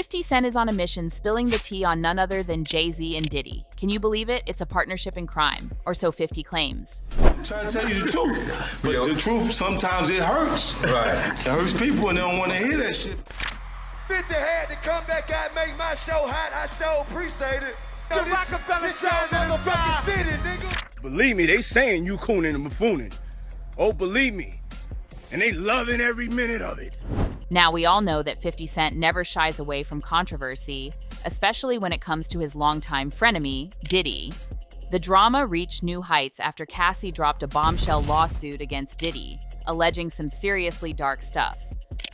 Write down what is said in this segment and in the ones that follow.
50 Cent is on a mission, spilling the tea on none other than Jay Z and Diddy. Can you believe it? It's a partnership in crime, or so 50 claims. I'm trying to tell you the truth, but the truth sometimes it hurts. Right. It hurts people and they don't want to hear that shit. 50 had to come back out, make my show hot. I so appreciate it. To Rockefeller this show, motherfucking city, nigga. Believe me, they saying you cooning and buffooning. Oh, believe me. And they loving every minute of it. Now, we all know that 50 Cent never shies away from controversy, especially when it comes to his longtime frenemy, Diddy. The drama reached new heights after Cassie dropped a bombshell lawsuit against Diddy, alleging some seriously dark stuff.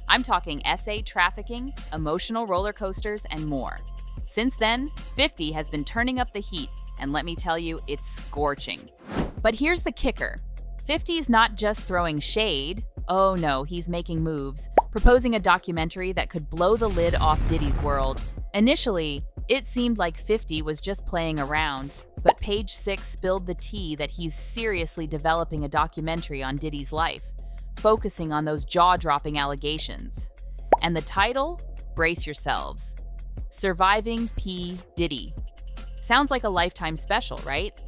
I'm talking trafficking, emotional roller coasters, and more. Since then, 50 has been turning up the heat, and let me tell you, it's scorching. But here's the kicker. 50's not just throwing shade. Oh no, he's making moves, proposing a documentary that could blow the lid off Diddy's world. Initially, it seemed like 50 was just playing around, but Page 6 spilled the tea that he's seriously developing a documentary on Diddy's life, focusing on those jaw-dropping allegations. And the title? Brace yourselves. Surviving P. Diddy. Sounds like a Lifetime special, right?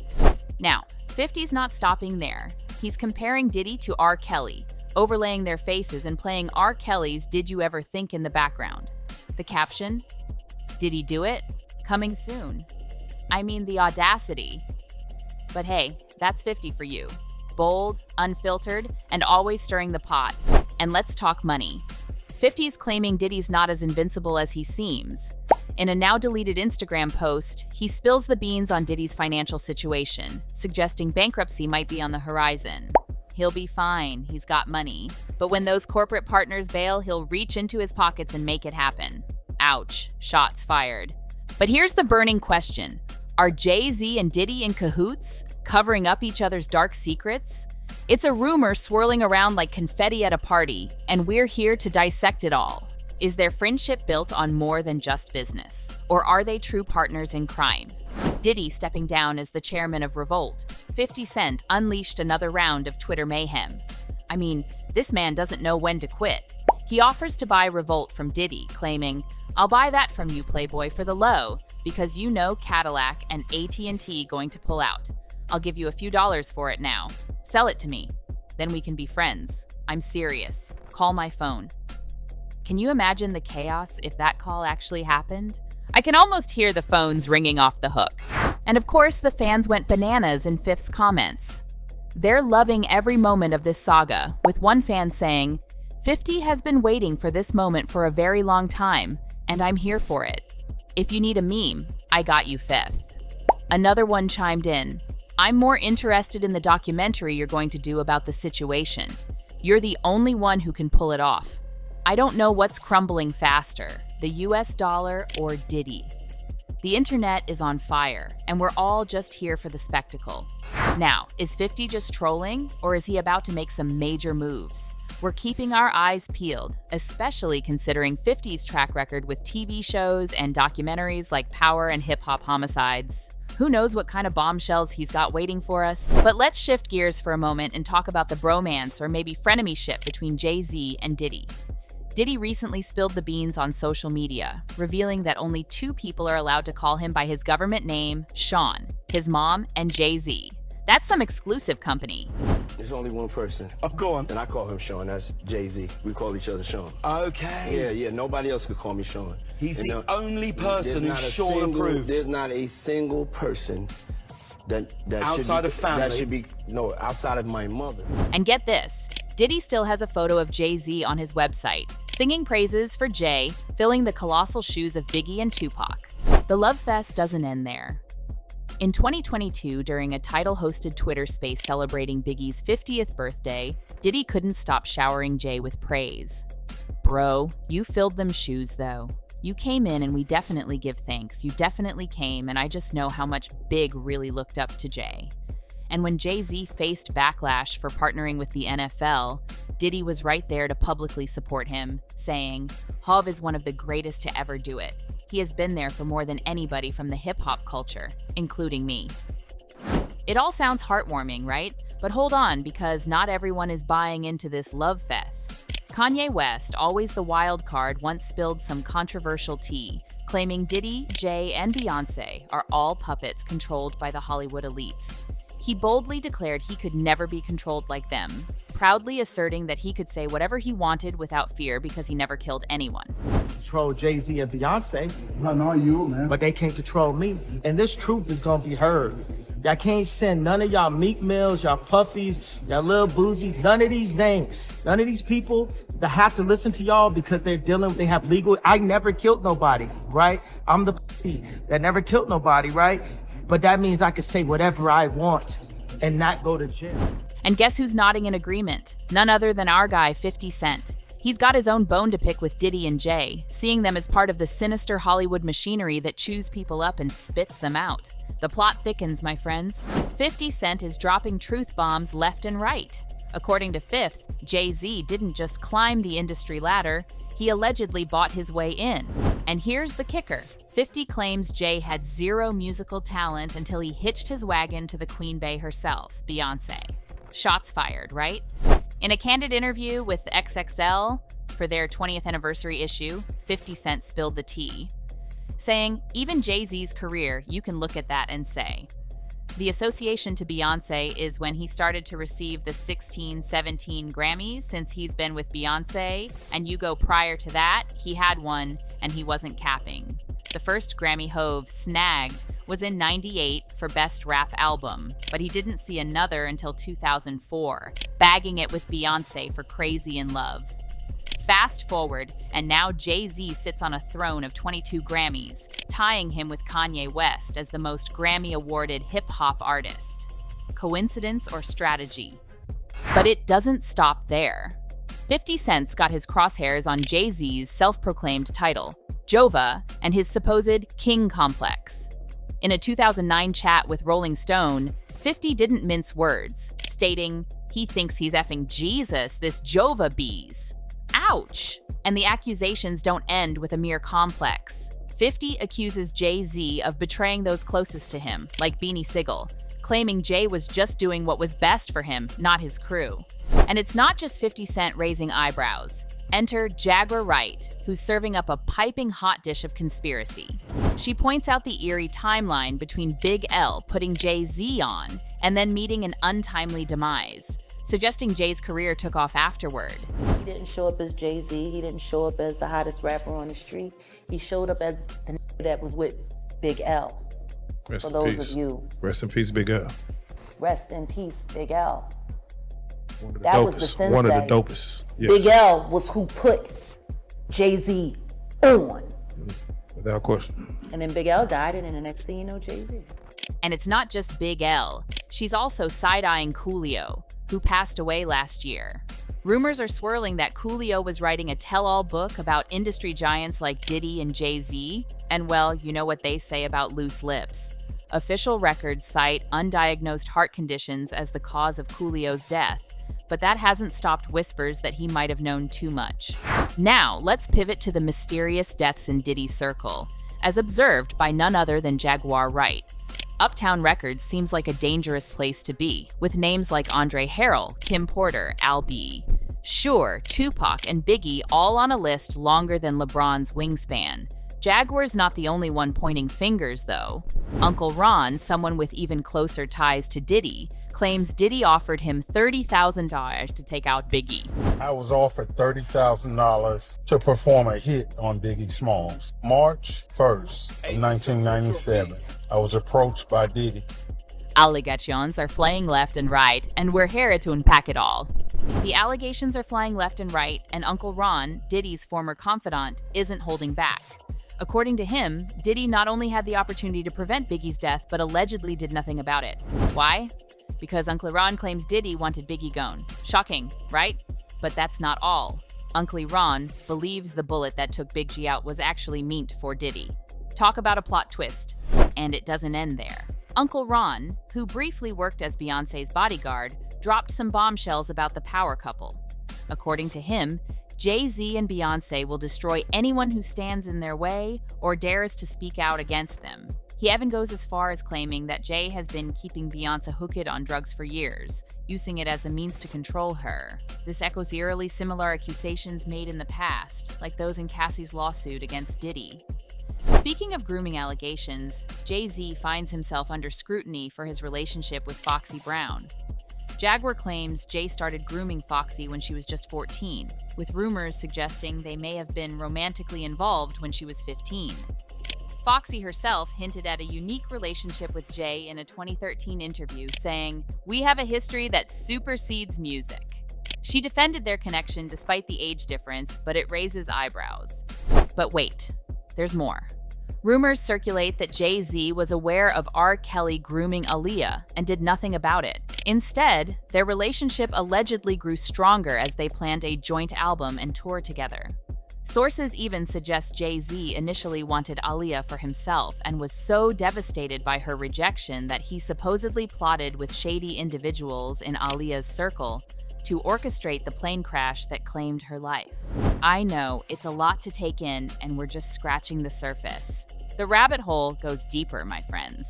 Now, 50's not stopping there. He's comparing Diddy to R. Kelly, overlaying their faces and playing R. Kelly's Did You Ever Think in the background. The caption? Did he do it? Coming soon. I mean, the audacity. But hey, that's 50 for you. Bold, unfiltered, and always stirring the pot. And let's talk money. 50's claiming Diddy's not as invincible as he seems. In a now-deleted Instagram post, he spills the beans on Diddy's financial situation, suggesting bankruptcy might be on the horizon. He'll be fine, he's got money. But when those corporate partners bail, he'll reach into his pockets and make it happen. Ouch, shots fired. But here's the burning question. Are Jay Z and Diddy in cahoots, covering up each other's dark secrets? It's a rumor swirling around like confetti at a party, and we're here to dissect it all. Is their friendship built on more than just business? Or are they true partners in crime? Diddy stepping down as the chairman of Revolt, 50 Cent unleashed another round of Twitter mayhem. I mean, this man doesn't know when to quit. He offers to buy Revolt from Diddy, claiming, "I'll buy that from you, Playboy, for the low, because you know Cadillac and AT&T going to pull out. I'll give you a few dollars for it now. Sell it to me. Then we can be friends. I'm serious. Call my phone." Can you imagine the chaos if that call actually happened? I can almost hear the phones ringing off the hook. And of course, the fans went bananas in Fifth's comments. They're loving every moment of this saga, with one fan saying, "50 has been waiting for this moment for a very long time, and I'm here for it. If you need a meme, I got you, Fifth." Another one chimed in, "I'm more interested in the documentary you're going to do about the situation. You're the only one who can pull it off. I don't know what's crumbling faster, the US dollar or Diddy." The internet is on fire, and we're all just here for the spectacle. Now, is 50 just trolling, or is he about to make some major moves? We're keeping our eyes peeled, especially considering 50's track record with TV shows and documentaries like Power and Hip Hop Homicides. Who knows what kind of bombshells he's got waiting for us? But let's shift gears for a moment and talk about the bromance or maybe frenemyship between Jay Z and Diddy. Diddy recently spilled the beans on social media, revealing that only 2 people are allowed to call him by his government name, Sean, his mom, and Jay Z. That's some exclusive company. There's only one person. Oh, go on. And I call him Sean. That's Jay Z. We call each other Sean. Okay. Yeah. Nobody else could call me Sean. He's the only person who's Sean approved. There's not a single person that outside of family. That should be outside of my mother. And get this, Diddy still has a photo of Jay Z on his website, singing praises for Jay, filling the colossal shoes of Biggie and Tupac. The love fest doesn't end there. In 2022, during a Tidal-hosted Twitter space celebrating Biggie's 50th birthday, Diddy couldn't stop showering Jay with praise. "Bro, you filled them shoes, though. You came in and we definitely give thanks. You definitely came, and I just know how much Big really looked up to Jay." And when Jay-Z faced backlash for partnering with the NFL, Diddy was right there to publicly support him, saying, "Hov is one of the greatest to ever do it. He has been there for more than anybody from the hip-hop culture, including me." It all sounds heartwarming, right? But hold on, because not everyone is buying into this love fest. Kanye West, always the wild card, once spilled some controversial tea, claiming Diddy, Jay, and Beyonce are all puppets controlled by the Hollywood elites. He boldly declared he could never be controlled like them, proudly asserting that he could say whatever he wanted without fear because he never killed anyone. Control Jay Z and Beyonce, No, you, man. but they can't control me. And this truth is gonna be heard. Y'all can't send none of y'all Meek Mills, y'all Puffies, y'all Lil Boozy, none of these names, none of these people that have to listen to y'all because they have legal. I never killed nobody, right? I'm the puppy that never killed nobody, right? But that means I can say whatever I want and not go to jail. And guess who's nodding in agreement? None other than our guy, 50 Cent. He's got his own bone to pick with Diddy and Jay, seeing them as part of the sinister Hollywood machinery that chews people up and spits them out. The plot thickens, my friends. 50 Cent is dropping truth bombs left and right. According to Fifth, Jay Z didn't just climb the industry ladder, he allegedly bought his way in. And here's the kicker. 50 claims Jay had zero musical talent until he hitched his wagon to the Queen Bey herself, Beyonce. Shots fired, right? In a candid interview with XXL for their 20th anniversary issue, 50 Cent spilled the tea, saying, even Jay-Z's career, you can look at that and say. The association to Beyonce is when he started to receive the 16, 17 Grammys since he's been with Beyonce, and you go prior to that, he had one and he wasn't capping. The first Grammy Hove snagged was in '98 for Best Rap Album, but he didn't see another until 2004, bagging it with Beyonce for Crazy in Love. Fast forward, and now Jay-Z sits on a throne of 22 Grammys, tying him with Kanye West as the most Grammy-awarded hip-hop artist. Coincidence or strategy? But it doesn't stop there. 50 Cent's got his crosshairs on Jay-Z's self-proclaimed title, Jova, and his supposed king complex. In a 2009 chat with Rolling Stone, 50 didn't mince words, stating he thinks he's effing Jesus, this Jova bees. Ouch! And the accusations don't end with a mere complex. 50 accuses Jay-Z of betraying those closest to him, like Beanie Sigel, claiming Jay was just doing what was best for him, not his crew. And it's not just 50 Cent raising eyebrows. Enter Jaguar Wright, who's serving up a piping hot dish of conspiracy. She points out the eerie timeline between Big L putting Jay-Z on and then meeting an untimely demise, suggesting Jay's career took off afterward. He didn't show up as Jay-Z. He didn't show up as the hottest rapper on the street. He showed up as the that was with Big L. Rest For in those peace. of you. Rest in peace, Big L. Rest in peace, Big L. One of the That dopest. was the One of the sensei. dopest. Yes. Big L was who put Jay-Z on. Without question. And then Big L died, and then the next thing you know, Jay-Z. And it's not just Big L. She's also side-eyeing Coolio, who passed away last year. Rumors are swirling that Coolio was writing a tell-all book about industry giants like Diddy and Jay-Z, and well, you know what they say about loose lips. Official records cite undiagnosed heart conditions as the cause of Coolio's death, but that hasn't stopped whispers that he might have known too much. Now, let's pivot to the mysterious deaths in Diddy's circle, as observed by none other than Jaguar Wright. Uptown Records seems like a dangerous place to be, with names like Andre Harrell, Kim Porter, Al B. Sure, Tupac and Biggie all on a list longer than LeBron's wingspan. Jaguar's not the only one pointing fingers, though. Uncle Ron, someone with even closer ties to Diddy, claims Diddy offered him $30,000 to take out Biggie. I was offered $30,000 to perform a hit on Biggie Smalls. March 1st, 1997, I was approached by Diddy. Allegations are flying left and right, and we're here to unpack it all. The allegations are flying left and right, and Uncle Ron, Diddy's former confidant, isn't holding back. According to him, Diddy not only had the opportunity to prevent Biggie's death, but allegedly did nothing about it. Why? Because Uncle Ron claims Diddy wanted Biggie gone. Shocking, right? But that's not all. Uncle Ron believes the bullet that took Big G out was actually meant for Diddy. Talk about a plot twist. And it doesn't end there. Uncle Ron, who briefly worked as Beyonce's bodyguard, dropped some bombshells about the power couple. According to him, Jay Z and Beyonce will destroy anyone who stands in their way or dares to speak out against them. He even goes as far as claiming that Jay has been keeping Beyonce hooked on drugs for years, using it as a means to control her. This echoes eerily similar accusations made in the past, like those in Cassie's lawsuit against Diddy. Speaking of grooming allegations, Jay Z finds himself under scrutiny for his relationship with Foxy Brown. Jaguar claims Jay started grooming Foxy when she was just 14, with rumors suggesting they may have been romantically involved when she was 15. Foxy herself hinted at a unique relationship with Jay in a 2013 interview, saying, "We have a history that supersedes music." She defended their connection despite the age difference, but it raises eyebrows. But wait, there's more. Rumors circulate that Jay Z was aware of R. Kelly grooming Aaliyah and did nothing about it. Instead, their relationship allegedly grew stronger as they planned a joint album and tour together. Sources even suggest Jay Z initially wanted Aaliyah for himself and was so devastated by her rejection that he supposedly plotted with shady individuals in Aaliyah's circle to orchestrate the plane crash that claimed her life. I know, it's a lot to take in, and we're just scratching the surface. The rabbit hole goes deeper, my friends.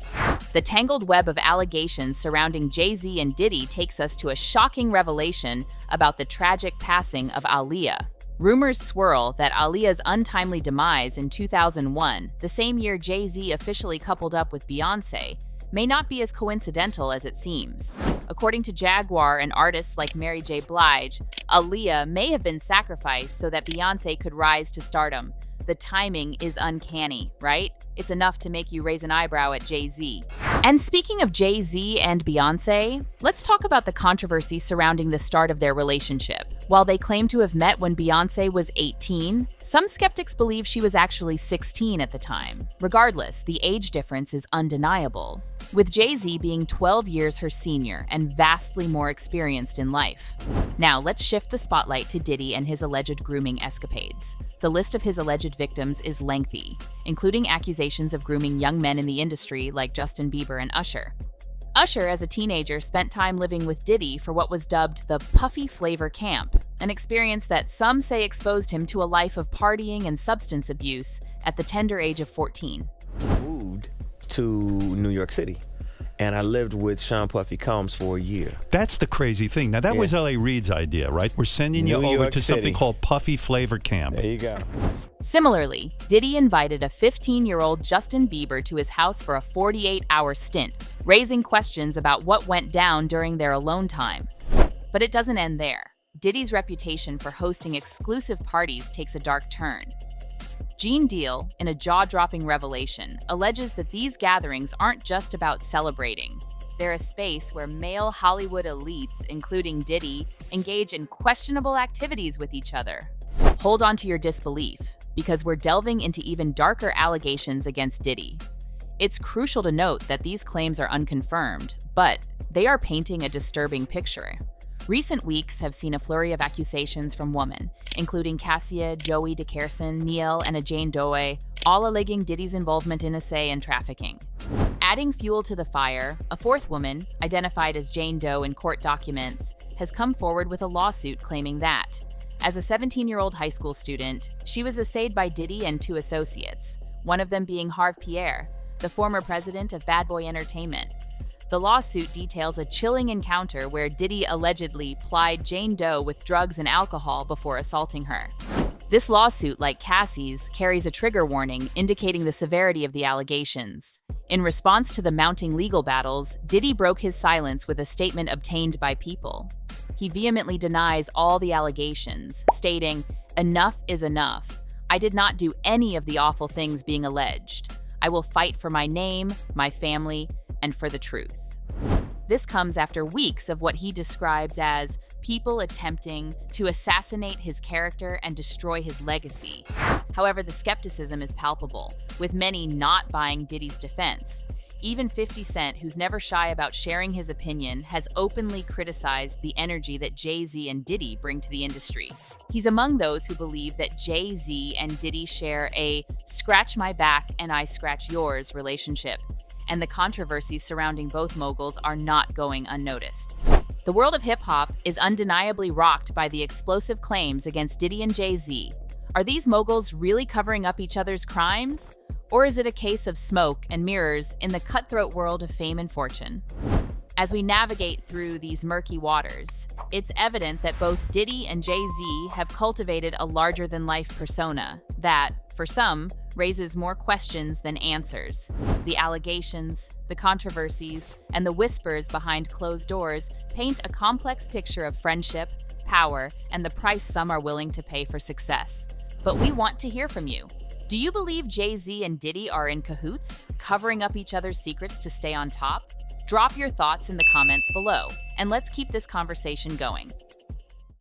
The tangled web of allegations surrounding Jay Z and Diddy takes us to a shocking revelation about the tragic passing of Aaliyah. Rumors swirl that Aaliyah's untimely demise in 2001, the same year Jay Z officially coupled up with Beyonce, may not be as coincidental as it seems. According to Jaguar and artists like Mary J. Blige, Aaliyah may have been sacrificed so that Beyonce could rise to stardom. The timing is uncanny, right? It's enough to make you raise an eyebrow at Jay Z. And speaking of Jay Z and Beyonce, let's talk about the controversy surrounding the start of their relationship. While they claim to have met when Beyonce was 18, some skeptics believe she was actually 16 at the time. Regardless, the age difference is undeniable, with Jay Z being 12 years her senior and vastly more experienced in life. Now, let's shift the spotlight to Diddy and his alleged grooming escapades. The list of his alleged victims is lengthy, including accusations of grooming young men in the industry like Justin Bieber and Usher. Usher, as a teenager, spent time living with Diddy for what was dubbed the Puffy Flavor Camp, an experience that some say exposed him to a life of partying and substance abuse at the tender age of 14. Moved to New York City, and I lived with Sean Puffy Combs for a year. That's the crazy thing. Now, that was L.A. Reid's idea, right? We're sending you over to something called Puffy Flavor Camp. There you go. Similarly, Diddy invited a 15-year-old Justin Bieber to his house for a 48-hour stint, raising questions about what went down during their alone time. But it doesn't end there. Diddy's reputation for hosting exclusive parties takes a dark turn. Gene Deal, in a jaw-dropping revelation, alleges that these gatherings aren't just about celebrating. They're a space where male Hollywood elites, including Diddy, engage in questionable activities with each other. Hold on to your disbelief, because we're delving into even darker allegations against Diddy. It's crucial to note that these claims are unconfirmed, but they are painting a disturbing picture. Recent weeks have seen a flurry of accusations from women, including Cassie, Joey DeCarson, Neil, and a Jane Doe, all alleging Diddy's involvement in assay and trafficking. Adding fuel to the fire, a fourth woman, identified as Jane Doe in court documents, has come forward with a lawsuit claiming that, as a 17-year-old high school student, she was assayed by Diddy and two associates, one of them being Harve Pierre, the former president of Bad Boy Entertainment. The lawsuit details a chilling encounter where Diddy allegedly plied Jane Doe with drugs and alcohol before assaulting her. This lawsuit, like Cassie's, carries a trigger warning indicating the severity of the allegations. In response to the mounting legal battles, Diddy broke his silence with a statement obtained by People. He vehemently denies all the allegations, stating, "Enough is enough. I did not do any of the awful things being alleged. I will fight for my name, my family, and for the truth." This comes after weeks of what he describes as people attempting to assassinate his character and destroy his legacy. However, the skepticism is palpable, with many not buying Diddy's defense. Even 50 Cent, who's never shy about sharing his opinion, has openly criticized the energy that Jay Z and Diddy bring to the industry. He's among those who believe that Jay Z and Diddy share a scratch my back and I scratch yours relationship, and the controversies surrounding both moguls are not going unnoticed. The world of hip-hop is undeniably rocked by the explosive claims against Diddy and Jay Z. Are these moguls really covering up each other's crimes? Or is it a case of smoke and mirrors in the cutthroat world of fame and fortune? As we navigate through these murky waters, it's evident that both Diddy and Jay Z have cultivated a larger-than-life persona that, for some, raises more questions than answers. The allegations, the controversies, and the whispers behind closed doors paint a complex picture of friendship, power, and the price some are willing to pay for success. But we want to hear from you. Do you believe Jay Z and Diddy are in cahoots, covering up each other's secrets to stay on top? Drop your thoughts in the comments below, and let's keep this conversation going.